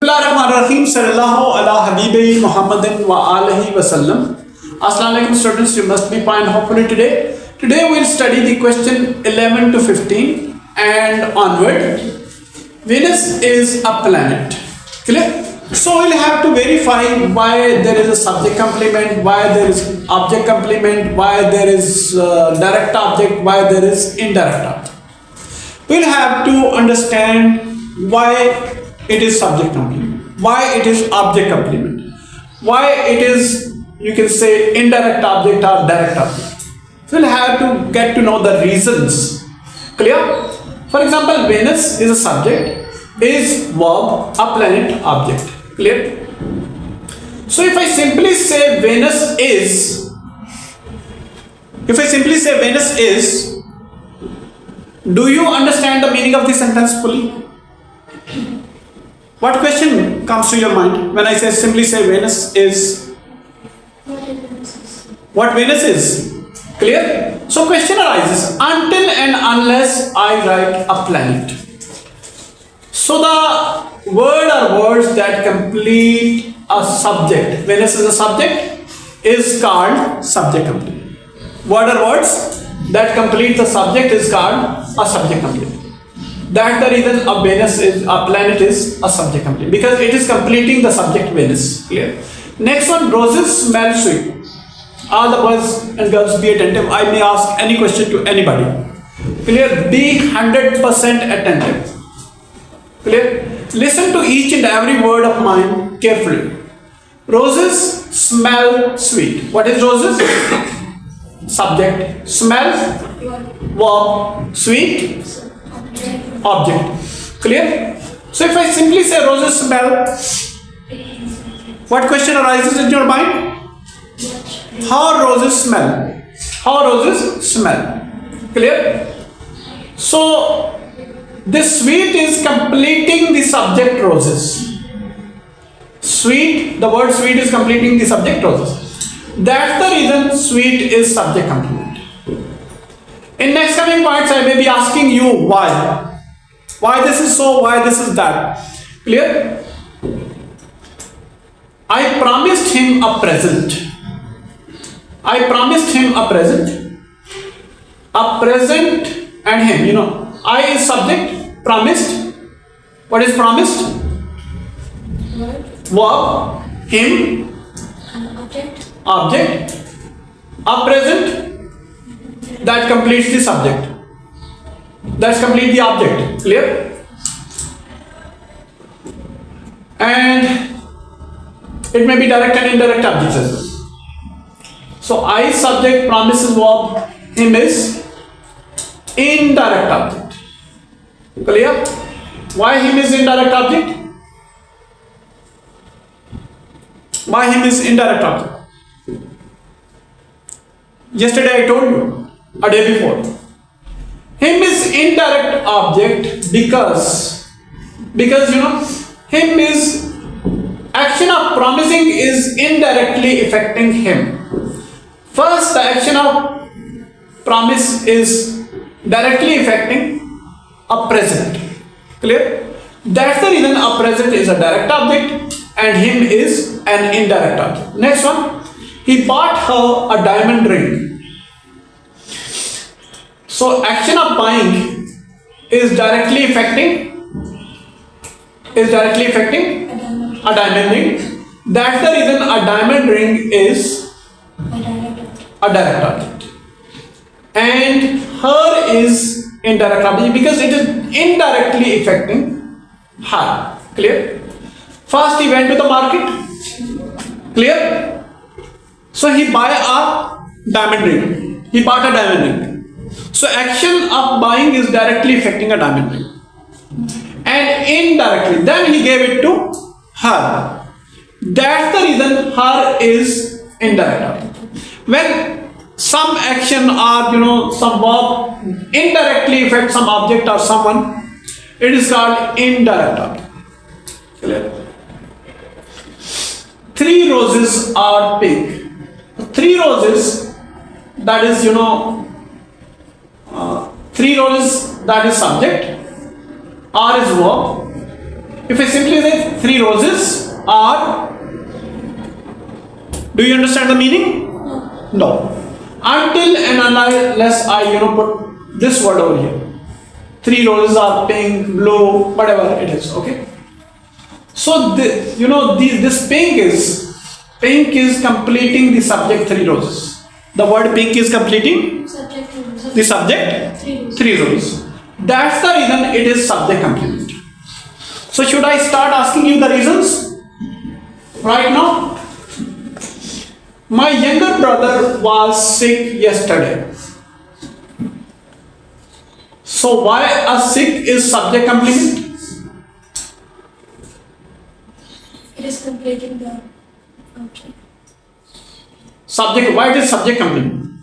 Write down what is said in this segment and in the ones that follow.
Bismillahirrahmanirrahim. Sallallahu ala habibi Muhammadin wa alihi wa sallam. Assalamu alaikum students, you must be fine hopefully today. Today we'll study the question 11 to 15 and onward. Venus is a planet. Clear? So we'll have to verify why there is a subject complement, why there is object complement, why there is direct object, why there is indirect object. We'll have to understand why it is subject complement, why it is object complement, why it is, you can say, indirect object or direct object. So we'll have to get to know the reasons. Clear? For example, Venus is a subject, is verb, a planet, object. Clear? So if I simply say Venus is, do you understand the meaning of the sentence fully? What question comes to your mind when I say simply say Venus is? What Venus is? Clear? So question arises, until and unless I write a planet. So the word or words that complete a subject, Venus is a subject, is called subject complement. Word or words that complete the subject is called a subject complement. That's the reason a Venus is a planet is a subject complement, because it is completing the subject Venus. Clear? Next one, roses smell sweet. All the boys and girls be attentive. I may ask any question to anybody. Clear? Be 100% attentive. Clear? Listen to each and every word of mine carefully. Roses smell sweet. What is roses? Subject. Smell, verb. Sweet, object. Clear? So if I simply say roses smell, what question arises in your mind? How roses smell? How roses smell? Clear? So this sweet is completing the subject roses. Sweet, the word sweet is completing the subject roses. That's the reason sweet is subject complement. In next coming points, I may be asking you why. Why this is so, why this is that. Clear? I promised him a present. I promised him a present. A present and him, you know. I is subject, promised. What is promised? Verb. Him. Object. A present. That completes the subject. That's complete the object. Clear? And it may be direct and indirect objects as well. So I subject, promises verb, him is indirect object. Clear? Why him is indirect object? Why him is indirect object? Yesterday I told you, a day before. Him is indirect object because you know, him is action of promising is indirectly affecting him. First, the action of promise is directly affecting a present. Clear? That's the reason a present is a direct object and him is an indirect object. Next one, he bought her a diamond ring. So action of buying is directly affecting a diamond ring. That's the reason a diamond ring is a direct object. And her is indirect object because it is indirectly affecting her. Clear? First he went to the market. Clear? So he buy a diamond ring. He bought a diamond ring. So action of buying is directly affecting a diamond ring. And indirectly, then he gave it to her. That's the reason her is indirect object. When some action or, you know, some verb indirectly affects some object or someone, it is called indirect object. Clear? 3 roses are pink. 3 roses, that is, you know, 3 roses, that is subject, R is verb. If I simply say Three roses are. Do you understand the meaning? No. Until and unless I put this word over here. Three roses are pink, blue, whatever it is. Okay. So this pink is completing the subject three roses. The word pink is completing the subject three roses. That's the reason it is subject complement. So should I start asking you the reasons right now? My younger brother was sick yesterday. So why a sick is subject complement? It is completing the object. Subject, why it is subject complement?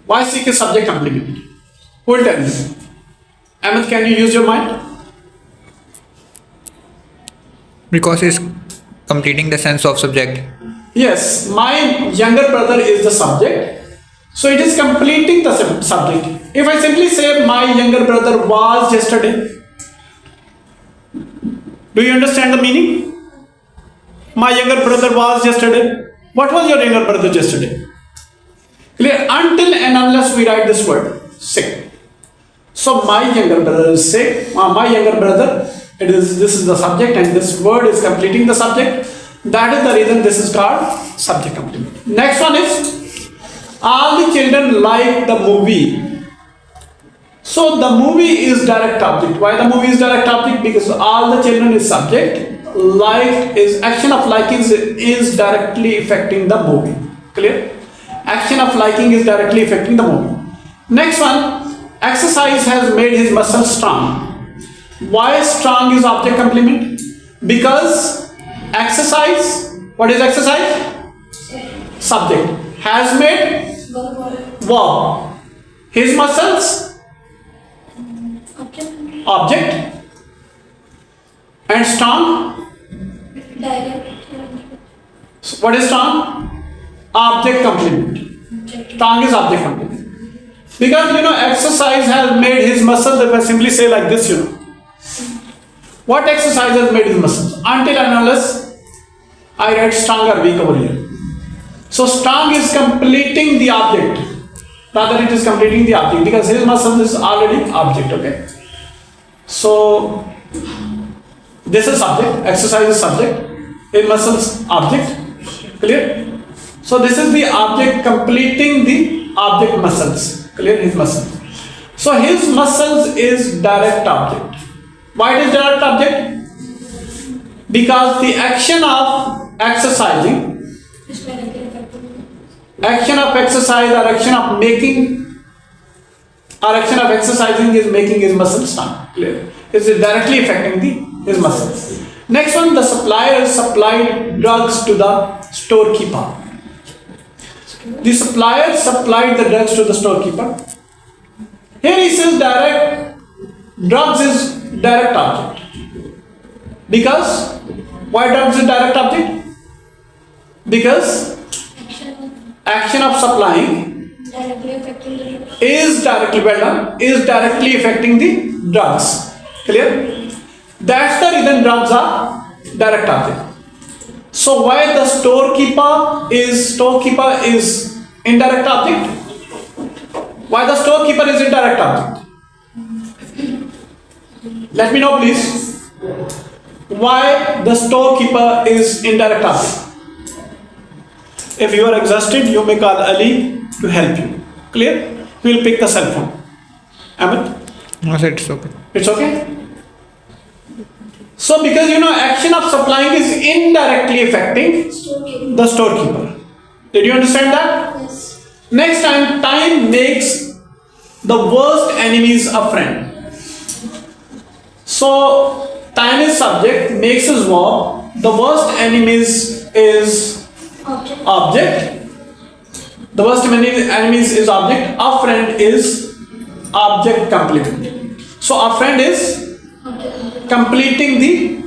Why sick is subject complement? Who will tell me? Ahmed, can you use your mind? Because it's completing the sense of subject. Yes, my younger brother is the subject. So it is completing the subject. If I simply say my younger brother was yesterday, do you understand the meaning? My younger brother was yesterday. What was your younger brother yesterday? Clear? Until and unless we write this word, sick. So my younger brother is sick. My younger brother, this is the subject and this word is completing the subject. That is the reason this is called subject complement. Next one is, all the children like the movie. So the movie is direct object. Why the movie is direct object? Because all the children is subject. Like is action of liking is directly affecting the movie. Clear? Action of liking is directly affecting the movie. Next one, exercise has made his muscles strong. Why strong is object complement? Because exercise, what is exercise? Subject. Has made verb. His muscles? Object. And strong? So what is strong? Object complement. Strong is object complement. Because exercise has made his muscles. If I simply say like this, what exercise has made his muscles? Until and unless I write strong or weak over here. So strong is completing the object. Rather it is completing the object because his muscles is already object. Okay. So this is subject. Exercise is subject. His muscles object. Clear? So this is the object completing the object muscles. Clear? His muscles. So his muscles is direct object. Why it is direct object? Because the action of exercising, action of exercise or action of making or action of exercising is making his muscles strong. Clear? It is directly affecting his muscles. Next one, the supplier supplied drugs to the storekeeper. The supplier supplied the drugs to the storekeeper. Here he says direct, drugs is direct object. Because, why drugs is direct object? Because action of supplying is directly, well done, is directly affecting the drugs. Clear? That's the reason drugs are direct object. So why the storekeeper is indirect object? Why the storekeeper is indirect object? Let me know please. Why the storekeeper is indirect object? If you are exhausted, you may call Ali to help you. Clear? We will pick the cell phone. Ahmed? No, sir, it's okay. It's okay? So because action of supplying is indirectly affecting the storekeeper. Did you understand that? Yes. Next time makes the worst enemies a friend. So time is subject, makes is verb, the worst enemies is object. The worst enemies is object, a friend is object complement. So a friend is completing the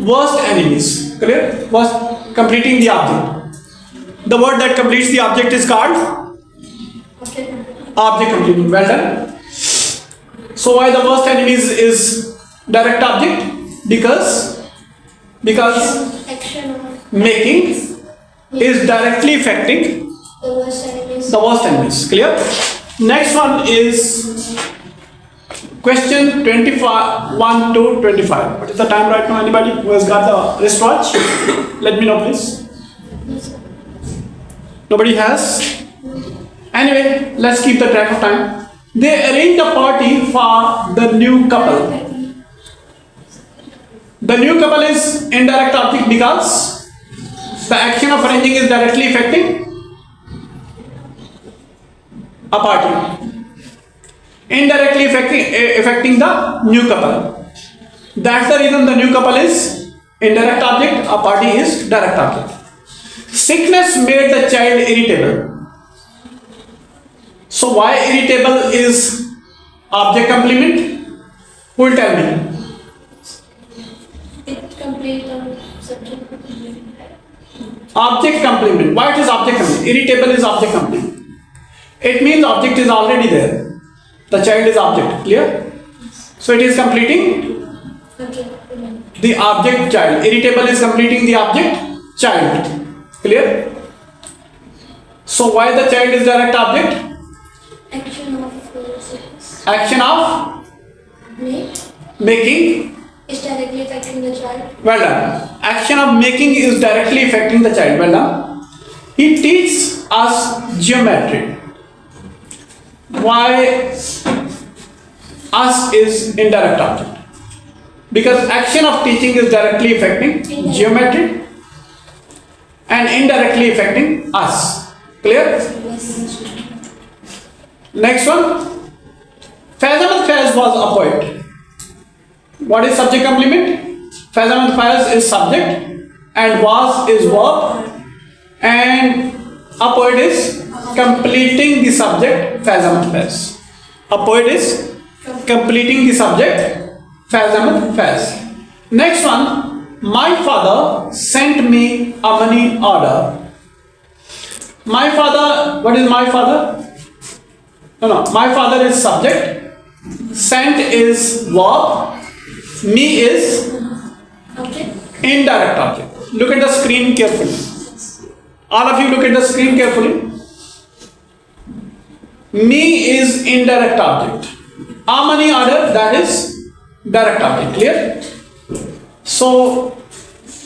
worst enemies. Clear? Was completing the object. The word that completes the object is called object completing. Well done. So why the worst enemies is direct object? Because Because Action of making is directly affecting the worst enemies. the worst enemies. Clear? Next one is question 21 to 25. What is the time right now? Anybody who has got the wristwatch? Let me know, please. Nobody has? Anyway, let's keep the track of time. They arranged a party for the new couple. The new couple is indirect object because the action of arranging is directly affecting a party. Indirectly affecting the new couple. That's the reason the new couple is indirect object, a party is direct object. Sickness made the child irritable. So why irritable is object complement? Who will tell me? It complete the subject. Object complement. Why it is object complement? Irritable is object complement. It means object is already there. The child is object. Clear? So it is completing the object child. Irritable is completing the object child. Clear? So why the child is direct object? Action of Action of make making. is directly affecting the child. Well done. Action of making is directly affecting the child. Well done. He teaches us geometry. Why us is indirect object? Because action of teaching is directly affecting geometry and indirectly affecting us. Clear? Yes. Next one. Faz was a poet. What is subject complement? Faz is subject and was is verb and a poet is completing the subject. Faz. A poet is completing the subject. Faz. Next one. My father sent me a money order. My father, what is my father? No, my father is subject, sent is verb, me is Okay. indirect object. Look at the screen carefully. All of you look at the screen carefully. Me is indirect object. A money order, that is direct object. Clear? So,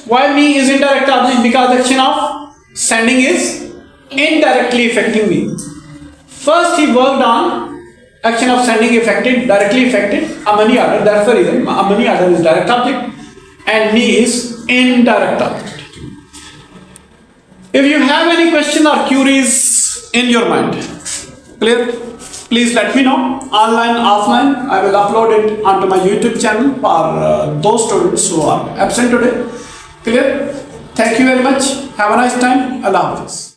why me is indirect object? Because action of sending is indirectly affecting me. First he worked on action of sending affected, directly affected a money order. That's the reason a money order is direct object and me is indirect object. If you have any question or queries in your mind, clear? Please let me know. Online, offline, I will upload it onto my YouTube channel for those students who are absent today. Clear? Thank you very much. Have a nice time. Allah Hafiz.